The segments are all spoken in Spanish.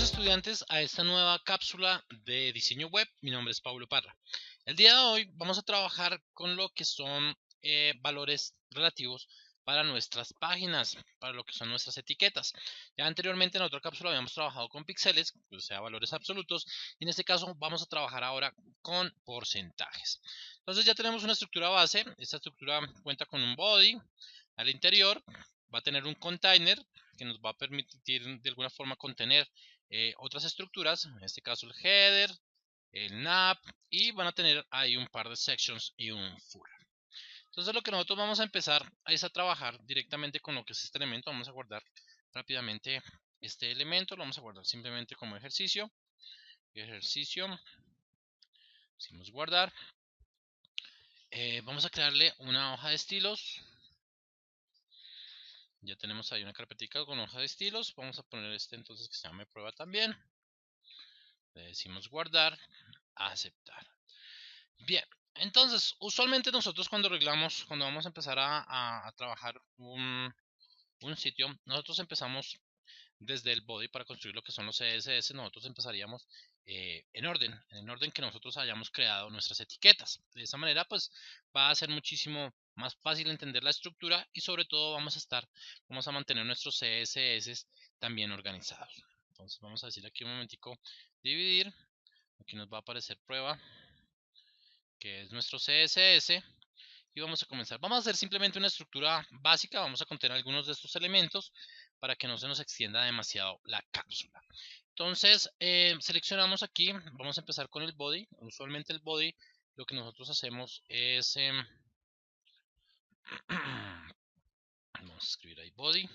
estudiantes a esta nueva cápsula de diseño web. Mi nombre es Pablo Parra. El día de hoy vamos a trabajar con lo que son valores relativos para nuestras páginas, para lo que son nuestras etiquetas. Ya anteriormente en otra cápsula habíamos trabajado con píxeles, o sea, valores absolutos, y en este caso vamos a trabajar ahora con porcentajes. Entonces ya tenemos una estructura base. Esta estructura cuenta con un body al interior, va a tener un container que nos va a permitir de alguna forma contener otras estructuras, en este caso el header, el nav, y van a tener ahí un par de sections y un footer. Entonces lo que nosotros vamos a empezar es a trabajar directamente con lo que es este elemento. Vamos a guardar rápidamente este elemento, lo vamos a guardar simplemente como ejercicio. Decimos guardar. Vamos a crearle una hoja de estilos. Ya tenemos ahí una carpetica con hoja de estilos. Vamos a poner este entonces que se llame prueba también. Le decimos guardar, aceptar. Bien, entonces usualmente nosotros cuando vamos a empezar a trabajar un sitio, nosotros empezamos desde el body para construir lo que son los CSS. Nosotros empezaríamos en orden que nosotros hayamos creado nuestras etiquetas. De esa manera pues va a ser muchísimo más fácil entender la estructura y sobre todo vamos a mantener nuestros CSS también organizados. Entonces vamos a decir aquí un momentico dividir. Aquí nos va a aparecer prueba, que es nuestro CSS, y vamos a comenzar. Vamos a hacer simplemente una estructura básica. Vamos a contener algunos de estos elementos para que no se nos extienda demasiado la cápsula. Entonces seleccionamos aquí, vamos a empezar con el body. Usualmente el body, lo que nosotros hacemos es vamos a escribir ahí body.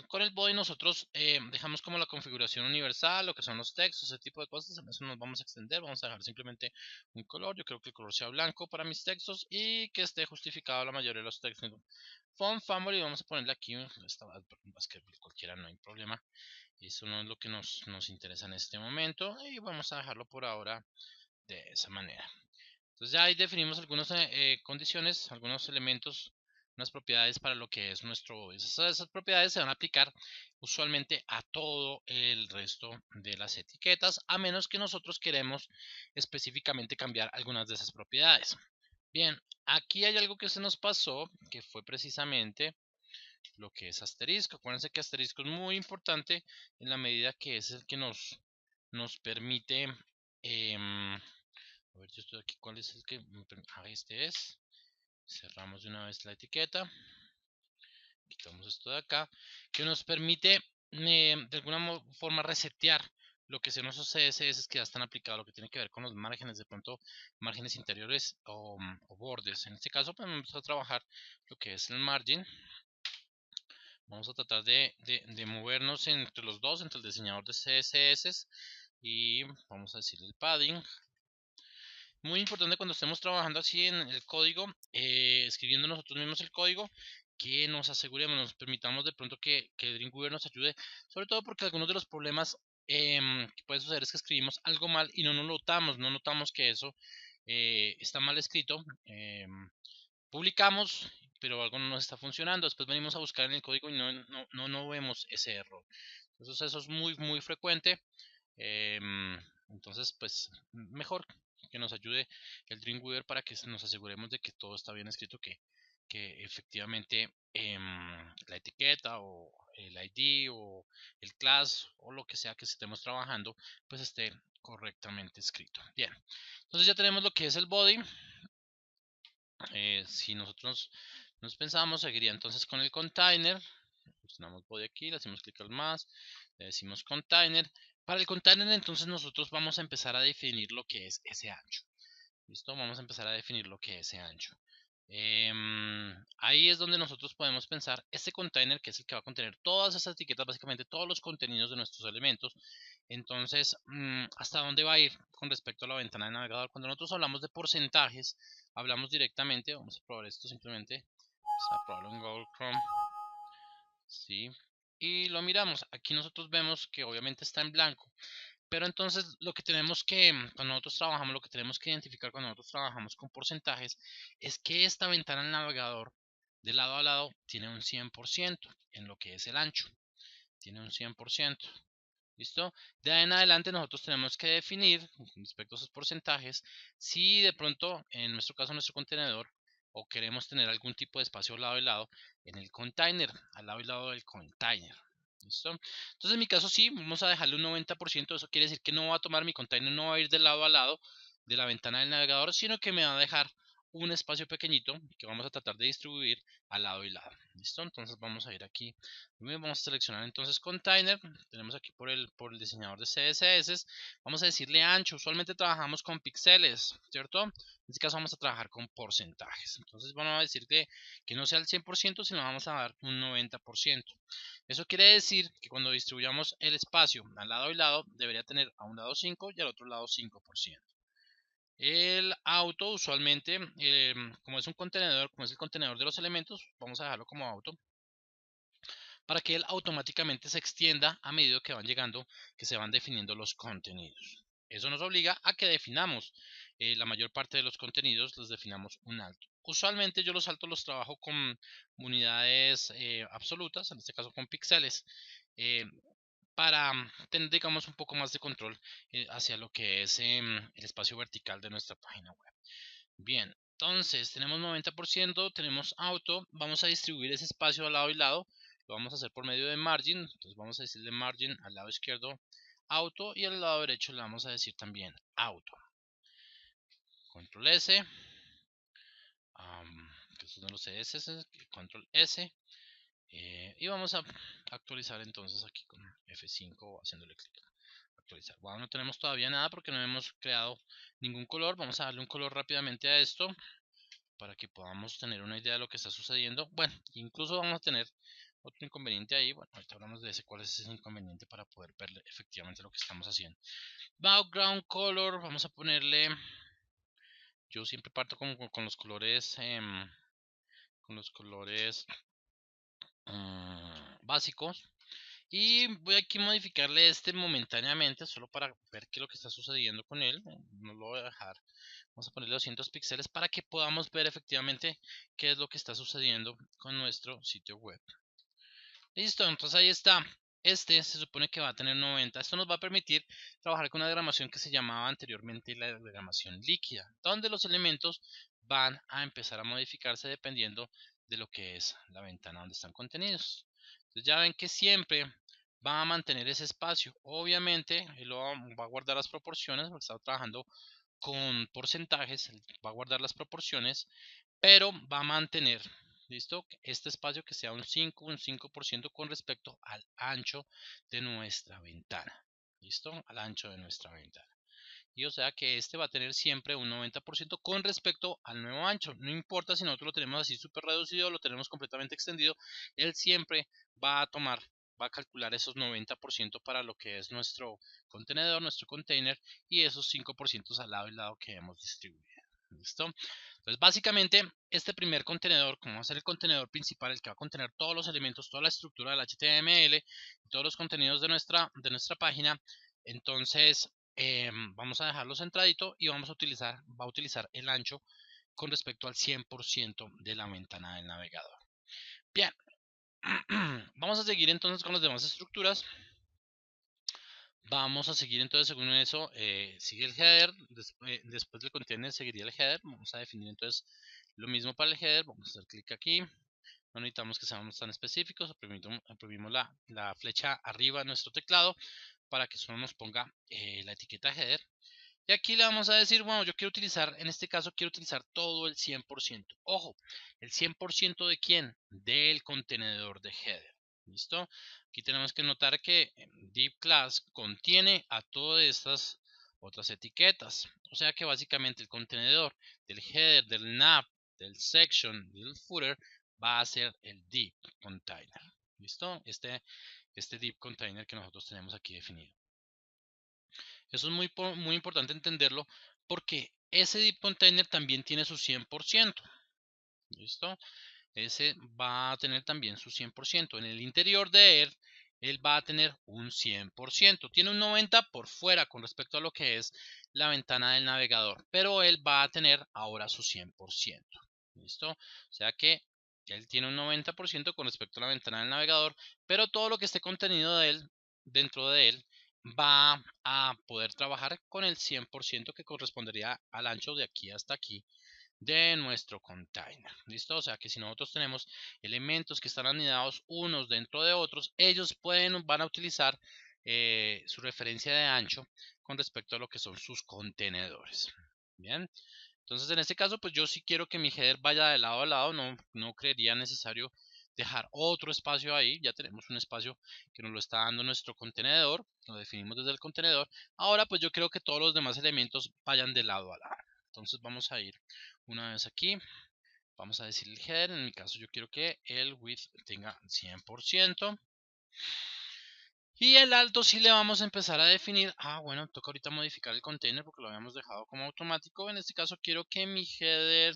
Con el body nosotros dejamos como la configuración universal, lo que son los textos, ese tipo de cosas. En eso nos vamos a extender. Vamos a dejar simplemente un color. Yo creo que el color sea blanco para mis textos y que esté justificado la mayoría de los textos. Font family, vamos a ponerle aquí, esta va a escribir cualquiera, no hay problema. Eso no es lo que nos interesa en este momento y vamos a dejarlo por ahora de esa manera. Entonces ya ahí definimos algunas condiciones, algunos elementos, unas propiedades para lo que es nuestro. Esas propiedades se van a aplicar usualmente a todo el resto de las etiquetas, a menos que nosotros queremos específicamente cambiar algunas de esas propiedades. Bien, aquí hay algo que se nos pasó, que fue precisamente lo que es asterisco. Acuérdense que asterisco es muy importante en la medida que es el que nos permite a ver, yo estoy aquí. ¿Cuál es el que me permite? Este es. Cerramos de una vez la etiqueta. Quitamos esto de acá. Que nos permite de alguna forma resetear lo que son esos CSS que ya están aplicados, lo que tiene que ver con los márgenes, de pronto márgenes interiores o bordes. En este caso, pues vamos a trabajar lo que es el margin. Vamos a tratar de movernos entre los dos, entre el diseñador de CSS y vamos a decir el padding. Muy importante cuando estemos trabajando así en el código, escribiendo nosotros mismos el código, que nos aseguremos, nos permitamos de pronto que Dreamweaver nos ayude, sobre todo porque algunos de los problemas que puede suceder es que escribimos algo mal y no notamos que eso está mal escrito. Publicamos, pero algo no nos está funcionando. Después venimos a buscar en el código y no vemos ese error. Entonces eso es muy frecuente. Entonces, pues mejor que nos ayude el Dreamweaver para que nos aseguremos de que todo está bien escrito, que efectivamente la etiqueta o el ID o el class o lo que sea que estemos trabajando, pues esté correctamente escrito. Bien, entonces ya tenemos lo que es el body. Si nosotros nos pensamos, seguiría entonces con el container. Seleccionamos body aquí, le hacemos clic al más, le decimos container. Para el container entonces nosotros vamos a empezar a definir lo que es ese ancho. ¿Listo? Vamos a empezar a definir lo que es ese ancho. Ahí es donde nosotros podemos pensar este container, que es el que va a contener todas esas etiquetas, básicamente todos los contenidos de nuestros elementos. Entonces, ¿hasta dónde va a ir con respecto a la ventana de navegador? Cuando nosotros hablamos de porcentajes, hablamos directamente, vamos a probar esto simplemente, vamos a probarlo en Google Chrome, ¿sí? Y lo miramos. Aquí nosotros vemos que obviamente está en blanco. Pero entonces lo que tenemos que, cuando nosotros trabajamos, lo que tenemos que identificar cuando nosotros trabajamos con porcentajes es que esta ventana del navegador de lado a lado tiene un 100% en lo que es el ancho. tiene un 100%. ¿Listo? De ahí en adelante nosotros tenemos que definir respecto a esos porcentajes si de pronto, en nuestro caso, nuestro contenedor, o queremos tener algún tipo de espacio lado y lado en el container, al lado y lado del container. ¿Listo? Entonces en mi caso sí, vamos a dejarle un 90%, eso quiere decir que no va a tomar mi container, no va a ir de lado a lado de la ventana del navegador, sino que me va a dejar un espacio pequeñito que vamos a tratar de distribuir al lado y lado. ¿Listo? Entonces vamos a ir aquí, vamos a seleccionar entonces container, tenemos aquí por el diseñador de CSS, vamos a decirle ancho, usualmente trabajamos con píxeles, ¿cierto? En este caso vamos a trabajar con porcentajes, entonces vamos a decir que no sea el 100%, sino vamos a dar un 90%. Eso quiere decir que cuando distribuyamos el espacio al lado y lado, debería tener a un lado 5 y al otro lado 5%. El auto usualmente, como es un contenedor, como es el contenedor de los elementos, vamos a dejarlo como auto para que él automáticamente se extienda a medida que van llegando, que se van definiendo los contenidos. Eso nos obliga a que definamos la mayor parte de los contenidos, los definamos un alto. Usualmente yo los altos los trabajo con unidades absolutas, en este caso con píxeles, para tener, digamos, un poco más de control hacia lo que es el espacio vertical de nuestra página web. Bien, entonces tenemos 90%, tenemos auto, vamos a distribuir ese espacio al lado y lado, lo vamos a hacer por medio de margin, entonces vamos a decirle margin al lado izquierdo auto y al lado derecho le vamos a decir también auto. Control S, que son los CSS, control S, y vamos a actualizar entonces aquí con F5 haciéndole clic. Actualizar. Bueno, no tenemos todavía nada porque no hemos creado ningún color. Vamos a darle un color rápidamente a esto para que podamos tener una idea de lo que está sucediendo. Bueno, incluso vamos a tener otro inconveniente ahí. Bueno, ahorita hablamos de ese, cuál es ese inconveniente para poder ver efectivamente lo que estamos haciendo. Background color, vamos a ponerle, yo siempre parto con los colores, básicos. Y voy aquí a modificarle este momentáneamente, solo para ver qué es lo que está sucediendo con él. No lo voy a dejar. Vamos a ponerle 200 píxeles para que podamos ver efectivamente qué es lo que está sucediendo con nuestro sitio web. Listo, entonces ahí está. Este se supone que va a tener 90. Esto nos va a permitir trabajar con una diagramación que se llamaba anteriormente la diagramación líquida, donde los elementos van a empezar a modificarse dependiendo de lo que es la ventana donde están contenidos. Entonces ya ven que siempre va a mantener ese espacio. Obviamente, él va a guardar las proporciones porque está trabajando con porcentajes, va a guardar las proporciones, pero va a mantener, ¿listo? Este espacio que sea un 5% con respecto al ancho de nuestra ventana, ¿listo? Al ancho de nuestra ventana. Y o sea que este va a tener siempre un 90% con respecto al nuevo ancho. No importa si nosotros lo tenemos así súper reducido o lo tenemos completamente extendido, él siempre va a tomar, va a calcular esos 90% para lo que es nuestro contenedor, nuestro container, y esos 5% al lado y lado que hemos distribuido. ¿Listo? Entonces básicamente este primer contenedor, como va a ser el contenedor principal, el que va a contener todos los elementos, toda la estructura del HTML, todos los contenidos de nuestra página, entonces vamos a dejarlo centradito y va a utilizar el ancho con respecto al 100% de la ventana del navegador. Bien, vamos a seguir entonces con las demás estructuras. Vamos a seguir entonces según eso, sigue el header, después del container seguiría el header. Vamos a definir entonces lo mismo para el header, vamos a hacer clic aquí. No necesitamos que seamos tan específicos, oprimimos la flecha arriba de nuestro teclado para que solo nos ponga la etiqueta header. Y aquí le vamos a decir, bueno, yo quiero utilizar, en este caso quiero utilizar todo el 100%. Ojo, ¿el 100% de quién? Del contenedor de header. ¿Listo? Aquí tenemos que notar que div class contiene a todas estas otras etiquetas. O sea que básicamente el contenedor del header, del nav, del section, del footer va a ser el div container. ¿Listo? Este div container que nosotros tenemos aquí definido. Eso es muy importante entenderlo porque ese div container también tiene su 100%. ¿Listo? Ese va a tener también su 100%. En el interior de él va a tener un 100%. Tiene un 90% por fuera con respecto a lo que es la ventana del navegador, pero él va a tener ahora su 100%. ¿Listo? O sea que él tiene un 90% con respecto a la ventana del navegador, pero todo lo que esté contenido de él, dentro de él, va a poder trabajar con el 100% que correspondería al ancho de aquí hasta aquí de nuestro container. ¿Listo? O sea que si nosotros tenemos elementos que están anidados unos dentro de otros, ellos van a utilizar su referencia de ancho con respecto a lo que son sus contenedores. Bien. Entonces, en este caso, pues yo sí quiero que mi header vaya de lado a lado, no creería necesario dejar otro espacio ahí. Ya tenemos un espacio que nos lo está dando nuestro contenedor, lo definimos desde el contenedor. Ahora, pues yo quiero que todos los demás elementos vayan de lado a lado. Entonces vamos a ir una vez aquí, vamos a decir el header. En mi caso yo quiero que el width tenga 100%. Y el alto sí le vamos a empezar a definir. Bueno, toca ahorita modificar el container porque lo habíamos dejado como automático. En este caso quiero que mi header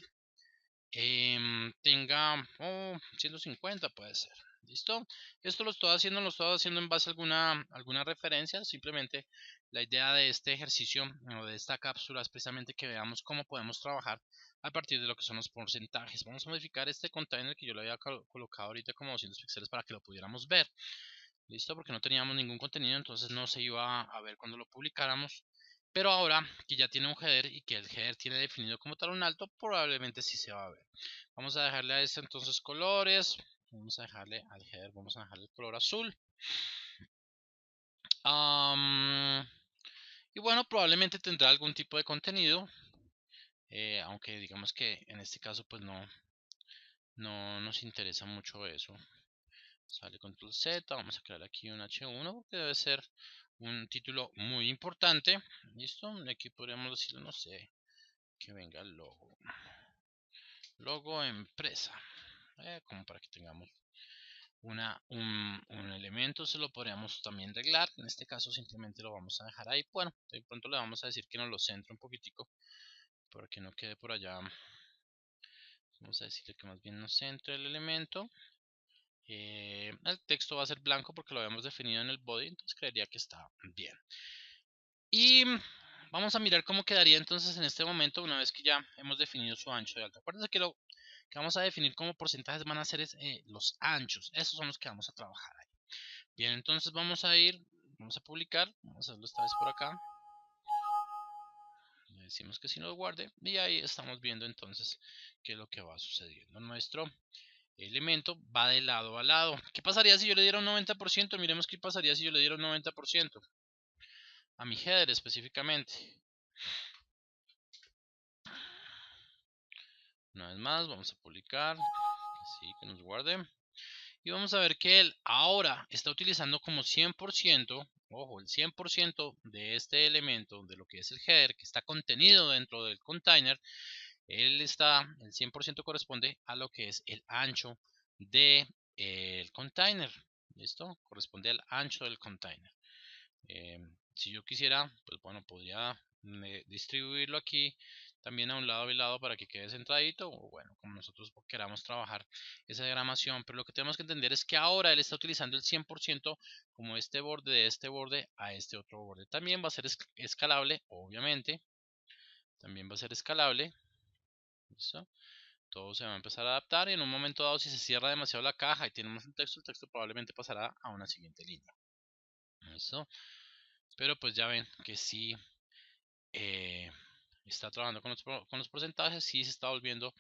tenga 150, puede ser. ¿Listo? Esto lo estoy haciendo en base a alguna referencia. Simplemente la idea de este ejercicio o de esta cápsula es precisamente que veamos cómo podemos trabajar a partir de lo que son los porcentajes. Vamos a modificar este container que yo le había colocado ahorita como 200 píxeles para que lo pudiéramos ver. ¿Listo? Porque no teníamos ningún contenido, entonces no se iba a ver cuando lo publicáramos. Pero ahora que ya tiene un header y que el header tiene definido como tal un alto, probablemente sí se va a ver. Vamos a dejarle a este entonces colores. Vamos a dejarle al header, vamos a dejarle el color azul. Y bueno, probablemente tendrá algún tipo de contenido. Aunque digamos que en este caso pues no nos interesa mucho eso. Sale control Z, vamos a crear aquí un H1 porque debe ser un título muy importante. ¿Listo? Aquí podríamos decirle, no sé, que venga el logo empresa, como para que tengamos un elemento. Se lo podríamos también reglar. En este caso simplemente lo vamos a dejar ahí. Bueno, de pronto le vamos a decir que nos lo centre un poquitico para que no quede por allá. Vamos a decirle que más bien nos centre el elemento. El texto va a ser blanco porque lo habíamos definido en el body, entonces creería que está bien. Y vamos a mirar cómo quedaría entonces en este momento una vez que ya hemos definido su ancho de alto. Acuérdense que lo que vamos a definir como porcentajes van a ser los anchos. Esos son los que vamos a trabajar ahí. Bien, entonces vamos a publicar. Vamos a hacerlo esta vez por acá. Le decimos que si nos guarde y ahí estamos viendo entonces qué es lo que va sucediendo. Nuestro elemento va de lado a lado. ¿Qué pasaría si yo le diera un 90%? Miremos qué pasaría si yo le diera un 90% a mi header específicamente. Una vez más, vamos a publicar, así que nos guarde. Y vamos a ver que él ahora está utilizando como 100%, ojo, el 100% de este elemento, de lo que es el header, que está contenido dentro del container. El 100% corresponde a lo que es el ancho del container. ¿Listo? Corresponde al ancho del container. Si yo quisiera, pues bueno, podría distribuirlo aquí también a un lado y lado para que quede centradito, o bueno, como nosotros queramos trabajar esa diagramación. Pero lo que tenemos que entender es que ahora él está utilizando el 100% como este borde de este borde a este otro borde. También va a ser escalable, obviamente. También va a ser escalable. ¿Listo? Todo se va a empezar a adaptar y en un momento dado, si se cierra demasiado la caja y tenemos un texto, el texto probablemente pasará a una siguiente línea. ¿Listo? Pero pues ya ven que sí está trabajando con los porcentajes, sí se está volviendo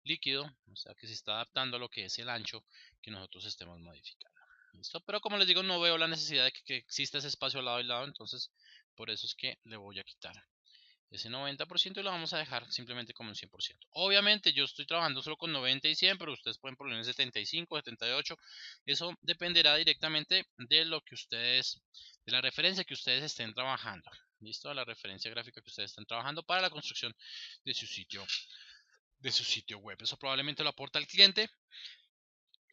líquido, o sea que se está adaptando a lo que es el ancho que nosotros estemos modificando. ¿Listo? Pero como les digo, no veo la necesidad de que exista ese espacio al lado y lado, entonces por eso es que le voy a quitar ese 90% y lo vamos a dejar simplemente como un 100%. Obviamente yo estoy trabajando solo con 90 y 100, pero ustedes pueden poner 75, 78. Eso dependerá directamente de lo que ustedes, de la referencia que ustedes estén trabajando. ¿Listo? La referencia gráfica que ustedes estén trabajando para la construcción de su sitio web. Eso probablemente lo aporta el cliente.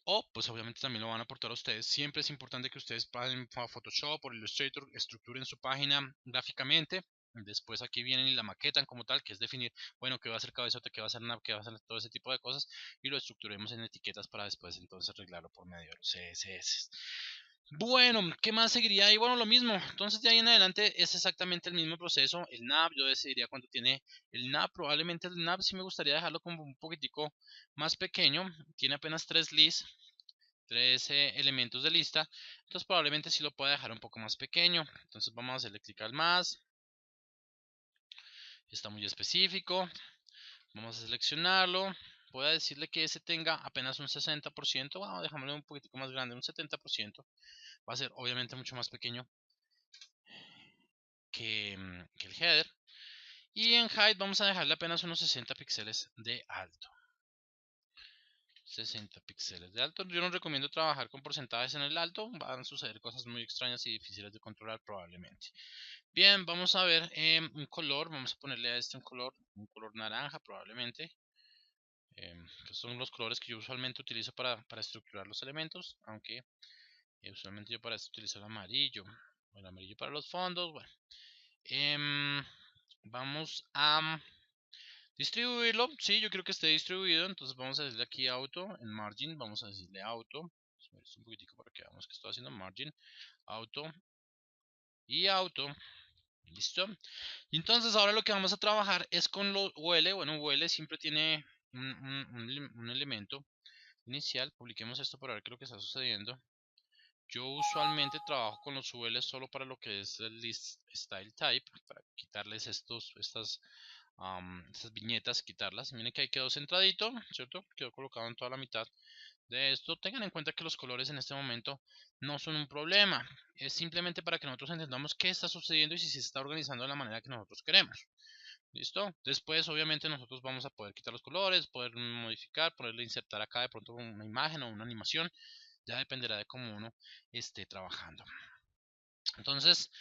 O, pues obviamente también lo van a aportar a ustedes. Siempre es importante que ustedes paguen a Photoshop o Illustrator, estructuren su página gráficamente. Después aquí vienen y la maquetan como tal, que es definir, bueno, qué va a ser cabezote, qué va a ser nav, qué va a ser todo ese tipo de cosas. Y lo estructuremos en etiquetas para después entonces arreglarlo por medio de los CSS. Bueno, ¿qué más seguiría ahí? Bueno, lo mismo. Entonces de ahí en adelante es exactamente el mismo proceso. El nav, yo decidiría cuánto tiene el nav. Probablemente el nav sí me gustaría dejarlo como un poquitico más pequeño. Tiene apenas 3 lists, 3 elementos de lista. Entonces probablemente sí lo pueda dejar un poco más pequeño. Entonces vamos a hacerle clic al más. Está muy específico. Vamos a seleccionarlo. Voy a decirle que ese tenga apenas un 60%. Vamos a dejarlo un poquitico más grande, un 70%. Va a ser obviamente mucho más pequeño que el header. Y en height vamos a dejarle apenas unos 60 píxeles de alto. 60 píxeles de alto. Yo no recomiendo trabajar con porcentajes en el alto. Van a suceder cosas muy extrañas y difíciles de controlar probablemente. Bien, vamos a ver un color. Vamos a ponerle a este un color naranja probablemente. Que son los colores que yo usualmente utilizo para estructurar los elementos. Aunque usualmente yo para esto utilizo el amarillo. El amarillo para los fondos. Bueno. Vamos a distribuirlo. Sí, yo quiero que esté distribuido. Entonces vamos a decirle aquí auto. En margin vamos a decirle auto. Un poquitico para que veamos que estoy haciendo margin. Auto. Y auto. Listo. Y entonces ahora lo que vamos a trabajar es con los UL. Bueno, UL siempre tiene un elemento inicial. Publiquemos esto para ver qué es lo que está sucediendo. Yo usualmente trabajo con los UL solo para lo que es el list style type, para quitarles estas viñetas, quitarlas. Miren que ahí quedó centradito, ¿cierto? Quedó colocado en toda la mitad de esto. Tengan en cuenta que los colores en este momento no son un problema. Es simplemente para que nosotros entendamos qué está sucediendo y si se está organizando de la manera que nosotros queremos. ¿Listo? Después, obviamente, nosotros vamos a poder quitar los colores, poder modificar, poderle insertar acá de pronto una imagen o una animación. Ya dependerá de cómo uno esté trabajando. Entonces,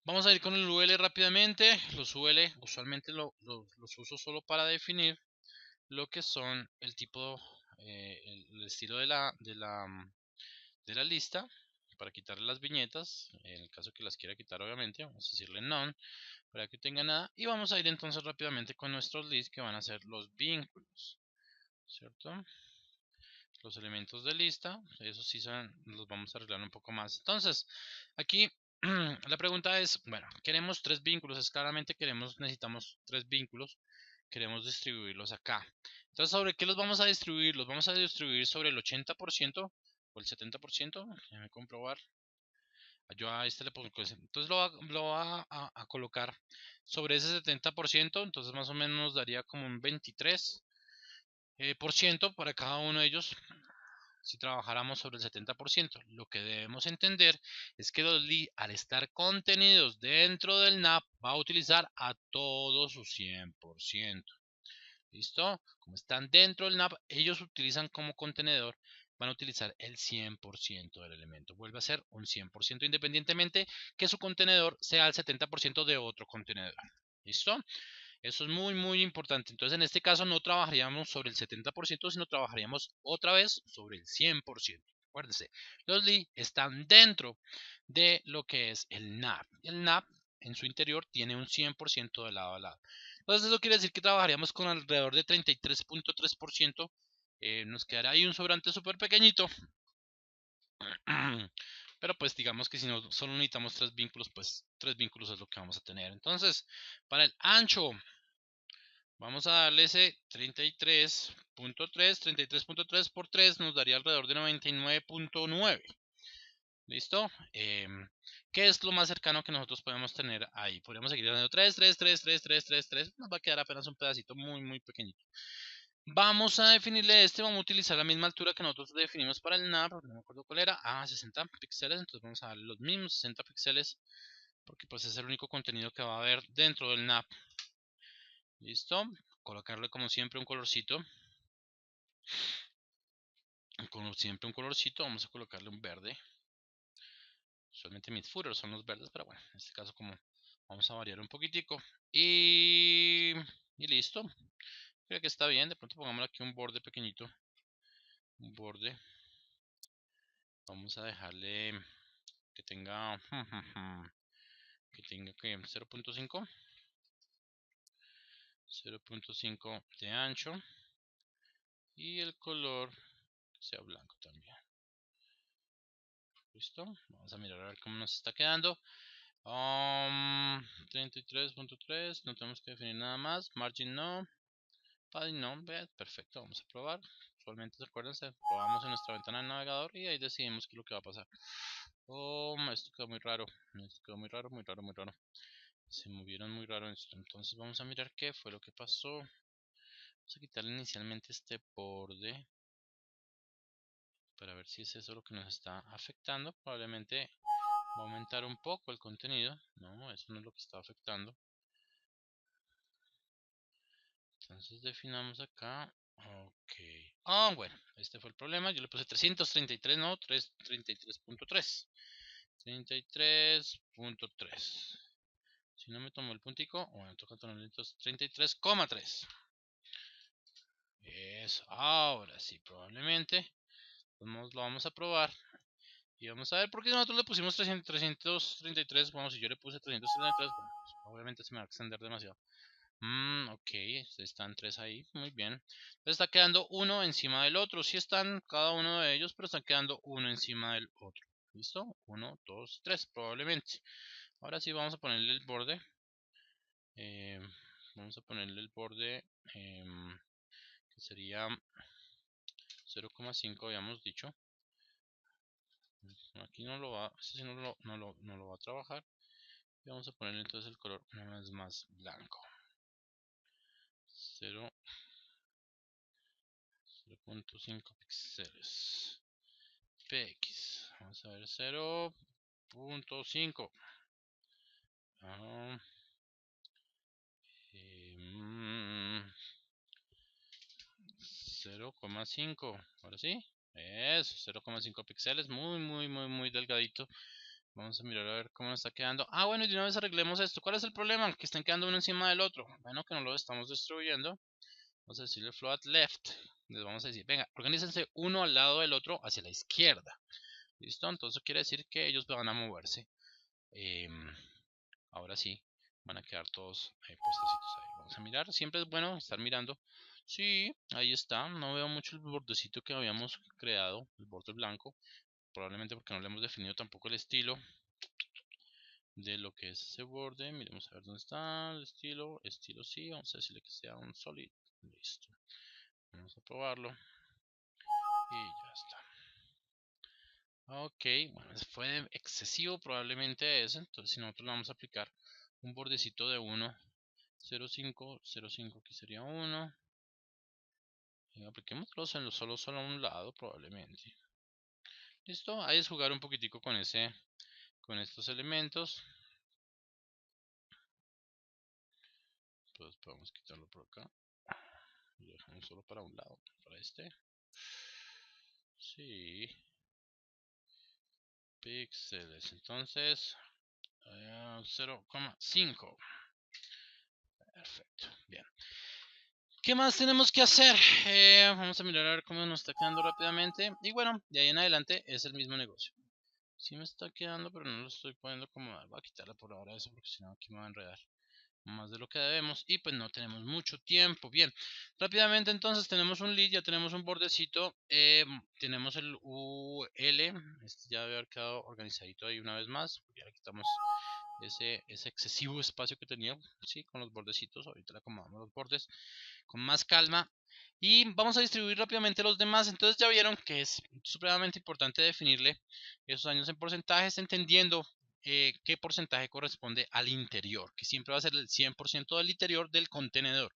vamos a ir con el UL rápidamente. Los UL usualmente los uso solo para definir lo que son el tipo, el estilo de la lista, para quitarle las viñetas, en el caso que las quiera quitar obviamente, vamos a decirle none, para que tenga nada, y vamos a ir entonces rápidamente con nuestros lists que van a ser los vínculos, ¿cierto? Los elementos de lista, eso sí los vamos a arreglar un poco más. Entonces, aquí la pregunta es, bueno, queremos 3 vínculos, es claramente necesitamos 3 vínculos, queremos distribuirlos acá. Entonces, ¿sobre qué los vamos a distribuir? Los vamos a distribuir sobre el 80% o el 70%, déjame comprobar. Yo a este le pongo, entonces lo va a colocar sobre ese 70%, entonces más o menos nos daría como un 23% por ciento para cada uno de ellos si trabajáramos sobre el 70%. Lo que debemos entender es que los leads, al estar contenidos dentro del NAP, va a utilizar a todo su 100%. ¿Listo? Como están dentro del NAP, ellos utilizan como contenedor, van a utilizar el 100% del elemento. Vuelve a ser un 100% independientemente que su contenedor sea el 70% de otro contenedor. ¿Listo? Eso es muy, muy importante. Entonces, en este caso no trabajaríamos sobre el 70%, sino trabajaríamos otra vez sobre el 100%. Acuérdense, los leads están dentro de lo que es el NAP. El NAP en su interior tiene un 100% de lado a lado. Entonces, eso quiere decir que trabajaríamos con alrededor de 33.3%. Nos quedará ahí un sobrante súper pequeñito. Pero pues digamos que si no solo necesitamos 3 vínculos, pues 3 vínculos es lo que vamos a tener. Entonces, para el ancho, vamos a darle ese 33.3 por 3 nos daría alrededor de 99.9. ¿Listo? ¿Qué es lo más cercano que nosotros podemos tener ahí? Podríamos seguir dando 3, 3, 3, 3, 3, 3, 3. Nos va a quedar apenas un pedacito muy, muy pequeñito. Vamos a definirle vamos a utilizar la misma altura que nosotros definimos para el NAP, no me acuerdo cuál era, 60 píxeles, entonces vamos a darle los mismos 60 píxeles, porque pues es el único contenido que va a haber dentro del NAP. ¿Listo? Colocarle como siempre un colorcito. Como siempre un colorcito, vamos a colocarle un verde. Usualmente mis footers son los verdes, pero bueno, en este caso como vamos a variar un poquitico. Y listo. Creo que está bien, de pronto pongámosle aquí un borde pequeñito. Un borde. Vamos a dejarle que tenga que 0.5 de ancho y el color que sea blanco también. ¿Listo? Vamos a mirar a ver cómo nos está quedando. 33.3, no tenemos que definir nada más. Margin no. Padding no. Perfecto, vamos a probar. Usualmente, acuérdense, probamos en nuestra ventana del navegador y ahí decidimos qué es lo que va a pasar. Esto quedó muy raro. Esto quedó muy raro, muy raro, muy raro. Se movieron muy raro esto. Entonces vamos a mirar qué fue lo que pasó. Vamos a quitarle inicialmente este borde para ver si es eso lo que nos está afectando. Probablemente va a aumentar un poco el contenido. No, eso no es lo que está afectando. Entonces definamos acá. Ok. Bueno, este fue el problema. Yo le puse 333, no, 33.3. 33.3. Si no me tomo el puntico, bueno, toca tomarle entonces 33,3. Eso, ahora sí, probablemente. Lo vamos a probar. Y vamos a ver por qué nosotros le pusimos 333. Bueno, si yo le puse 333, bueno, pues obviamente se me va a extender demasiado. Ok, están 3 ahí, muy bien. Entonces está quedando uno encima del otro. Sí están cada uno de ellos, pero están quedando uno encima del otro. ¿Listo? 1, 2, 3, probablemente. Ahora sí vamos a ponerle el borde. Vamos a ponerle el borde que sería 0,5, habíamos dicho. Aquí no lo va, este sí no lo va a trabajar. Y vamos a ponerle entonces el color una vez más blanco. 0.5 píxeles. PX. Vamos a ver 0.5. 0,5. Ahora sí. Eso, 0,5 píxeles. Muy delgadito. Vamos a mirar a ver cómo nos está quedando. Bueno, y de una vez arreglemos esto. ¿Cuál es el problema? Que estén quedando uno encima del otro. Bueno, que no lo estamos destruyendo. Vamos a decirle float left. Les vamos a decir, venga, organícense uno al lado del otro hacia la izquierda. ¿Listo? Entonces quiere decir que ellos van a moverse. Ahora sí, van a quedar todos puestecitos ahí. Vamos a mirar. Siempre es bueno estar mirando. Sí, ahí está. No veo mucho el bordecito que habíamos creado, el borde blanco. Probablemente porque no le hemos definido tampoco el estilo de lo que es ese borde. Miremos a ver dónde está el estilo. Estilo sí, vamos a decirle que sea un solid. Listo. Vamos a probarlo. Y ya está. Ok, bueno, fue excesivo probablemente ese. Entonces si nosotros le vamos a aplicar un bordecito de 1, 0,5, 0,5 aquí sería 1. Y apliquémoslo solo a un lado probablemente. Listo, ahí es jugar un poquitico con estos elementos. Entonces podemos quitarlo por acá. Lo dejamos solo para un lado, para este. Sí. Píxeles, entonces 0,5. Perfecto, bien. ¿Qué más tenemos que hacer? Vamos a mirar a ver cómo nos está quedando rápidamente. Y bueno, de ahí en adelante es el mismo negocio. Sí me está quedando, pero no lo estoy poniendo acomodar. Voy a quitarla por ahora eso porque si no aquí me va a enredar más de lo que debemos. Y pues no tenemos mucho tiempo. Bien, rápidamente entonces tenemos un lead, ya tenemos un bordecito. Tenemos el UL. Este ya debe haber quedado organizadito ahí una vez más. Ya le quitamos ese excesivo espacio que tenía, sí, con los bordecitos. Ahorita le acomodamos los bordes con más calma y vamos a distribuir rápidamente los demás. Entonces ya vieron que es supremamente importante definirle esos daños en porcentajes, entendiendo qué porcentaje corresponde al interior, que siempre va a ser el 100% del interior del contenedor.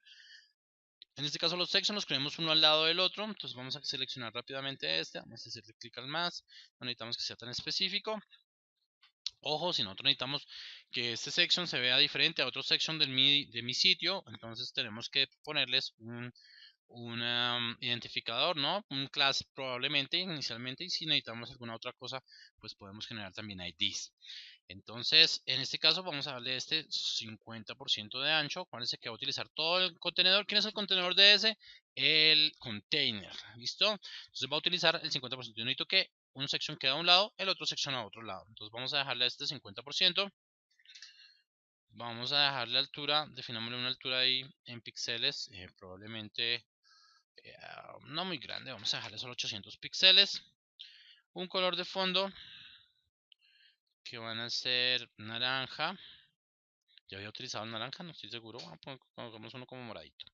En este caso los sections los ponemos uno al lado del otro. Entonces vamos a seleccionar rápidamente este, vamos a hacerle clic al más, no necesitamos que sea tan específico. Ojo, si nosotros necesitamos que este section se vea diferente a otro section de mi sitio, entonces tenemos que ponerles un identificador, ¿no? Un class probablemente inicialmente, y si necesitamos alguna otra cosa, pues podemos generar también IDs. Entonces, en este caso vamos a darle este 50% de ancho. Acuérdense que va a utilizar todo el contenedor. ¿Quién es el contenedor de ese? El container, ¿listo? Entonces va a utilizar el 50%. Yo necesito que un section quede a un lado, el otro section a otro lado. Entonces vamos a dejarle este 50%. Vamos a dejarle altura, definámosle una altura ahí en píxeles, probablemente no muy grande, vamos a dejarle solo 800 píxeles. Un color de fondo, que van a ser naranja. Ya había utilizado el naranja, no estoy seguro. Pongamos uno como moradito.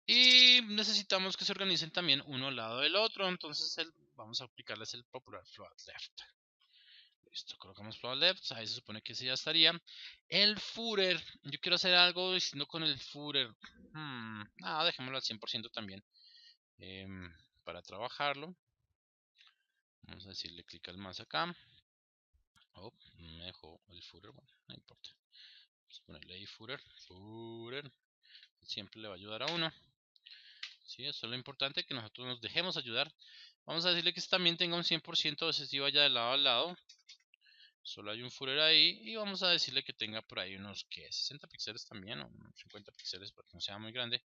Y necesitamos que se organicen también uno al lado del otro. Entonces vamos a aplicarles el popular float left. Listo, colocamos float left. Ahí se supone que ese ya estaría. El footer. Yo quiero hacer algo distinto con el footer. Dejémoslo al 100% también. Para trabajarlo. Vamos a decirle clic al más acá. Oh, me dejó el footer. Bueno, no importa. Vamos a ponerle ahí footer. Footer. Siempre le va a ayudar a uno. Sí, eso es lo importante, que nosotros nos dejemos ayudar. Vamos a decirle que también tenga un 100%, ese sí vaya de lado a lado. Solo hay un footer ahí. Y vamos a decirle que tenga por ahí unos 60 píxeles también, o 50 píxeles para que no sea muy grande.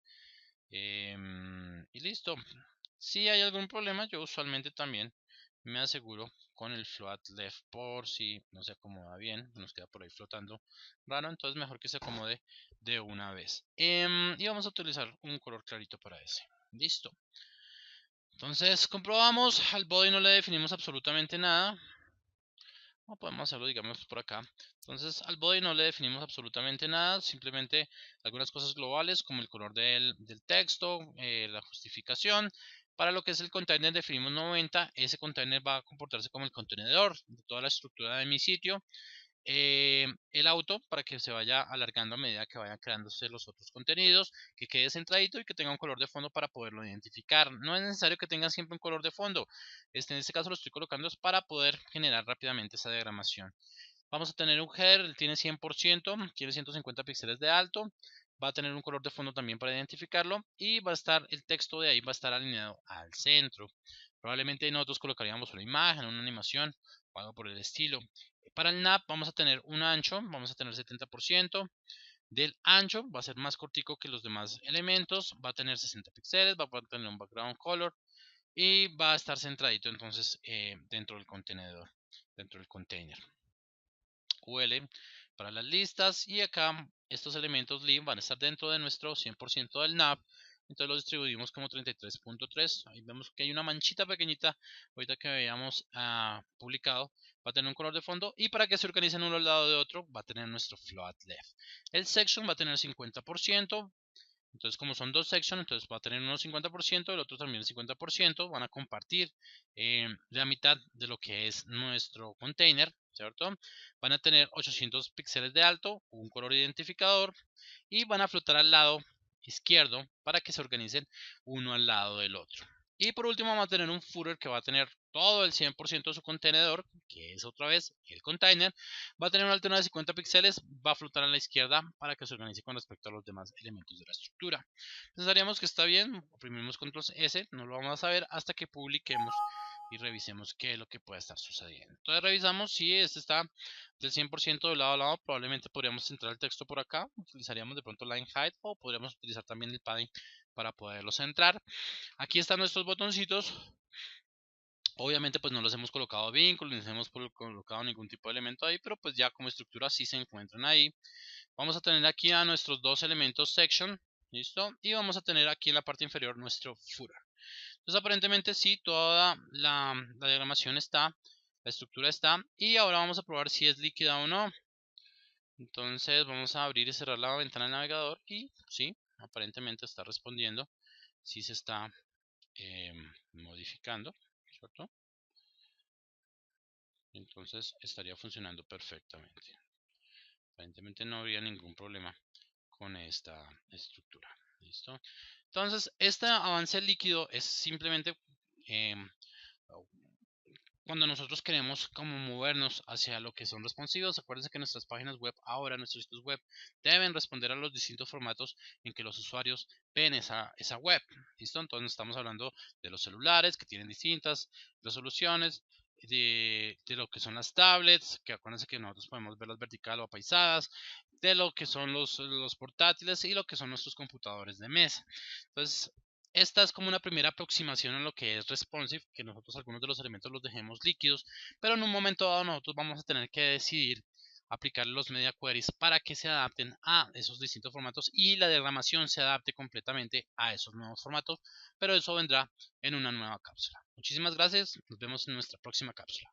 Y listo. Si hay algún problema, yo usualmente también me aseguro con el float left por si no se acomoda bien, nos queda por ahí flotando raro, entonces mejor que se acomode de una vez. Y vamos a utilizar un color clarito para ese. Listo. Entonces comprobamos, al body no le definimos absolutamente nada. O podemos hacerlo, digamos, por acá. Entonces al body no le definimos absolutamente nada, simplemente algunas cosas globales como el color del texto, la justificación. Para lo que es el container definimos 90, ese container va a comportarse como el contenedor de toda la estructura de mi sitio. El auto para que se vaya alargando a medida que vayan creándose los otros contenidos, que quede centradito y que tenga un color de fondo para poderlo identificar. No es necesario que tenga siempre un color de fondo. En este caso lo estoy colocando es para poder generar rápidamente esa diagramación. Vamos a tener un header, él tiene 100%, tiene 150 píxeles de alto, va a tener un color de fondo también para identificarlo y va a estar el texto de ahí va a estar alineado al centro. Probablemente nosotros colocaríamos una imagen, una animación o algo por el estilo. Para el nav vamos a tener un ancho, vamos a tener 70%. Del ancho va a ser más cortico que los demás elementos, va a tener 60 píxeles, va a tener un background color y va a estar centradito entonces dentro del contenedor, dentro del container. UL para las listas y acá estos elementos lib van a estar dentro de nuestro 100% del nav. Entonces los distribuimos como 33.3. Ahí vemos que hay una manchita pequeñita. Ahorita que veíamos publicado, va a tener un color de fondo. Y para que se organicen uno al lado de otro, va a tener nuestro float left. El section va a tener 50%. Entonces, como son dos sections, entonces va a tener uno 50%, el otro también 50%. Van a compartir la mitad de lo que es nuestro container, ¿cierto? Van a tener 800 píxeles de alto, un color identificador y van a flotar al lado izquierdo para que se organicen uno al lado del otro. Y por último vamos a tener un footer que va a tener todo el 100% de su contenedor, que es otra vez el container. Va a tener una altura de 50 píxeles, va a flotar a la izquierda para que se organice con respecto a los demás elementos de la estructura. Pensaríamos que está bien, oprimimos control S, no lo vamos a saber hasta que publiquemos y revisemos qué es lo que puede estar sucediendo. Entonces revisamos si este está del 100% de lado a lado, probablemente podríamos centrar el texto por acá, utilizaríamos de pronto line height o podríamos utilizar también el padding para poderlo centrar. Aquí están nuestros botoncitos. Obviamente pues no los hemos colocado vínculos, ni hemos colocado ningún tipo de elemento ahí, pero pues ya como estructura sí se encuentran ahí. Vamos a tener aquí a nuestros dos elementos section, ¿listo? Y vamos a tener aquí en la parte inferior nuestro footer. Entonces aparentemente sí, toda la diagramación está, la estructura está, y ahora vamos a probar si es líquida o no. Entonces vamos a abrir y cerrar la ventana del navegador y sí, aparentemente está respondiendo, sí se está modificando, ¿cierto? Entonces estaría funcionando perfectamente. Aparentemente no habría ningún problema con esta estructura. ¿Listo? Entonces este avance líquido es simplemente cuando nosotros queremos como movernos hacia lo que son responsivos. Acuérdense que nuestras páginas web ahora, nuestros sitios web, deben responder a los distintos formatos en que los usuarios ven esa web. ¿Listo? Entonces estamos hablando de los celulares que tienen distintas resoluciones, de lo que son las tablets, que acuérdense que nosotros podemos verlas vertical o apaisadas, de lo que son los portátiles y lo que son nuestros computadores de mesa. Entonces, esta es como una primera aproximación a lo que es responsive, que nosotros algunos de los elementos los dejemos líquidos, pero en un momento dado nosotros vamos a tener que decidir aplicar los media queries para que se adapten a esos distintos formatos y la diagramación se adapte completamente a esos nuevos formatos, pero eso vendrá en una nueva cápsula. Muchísimas gracias. Nos vemos en nuestra próxima cápsula.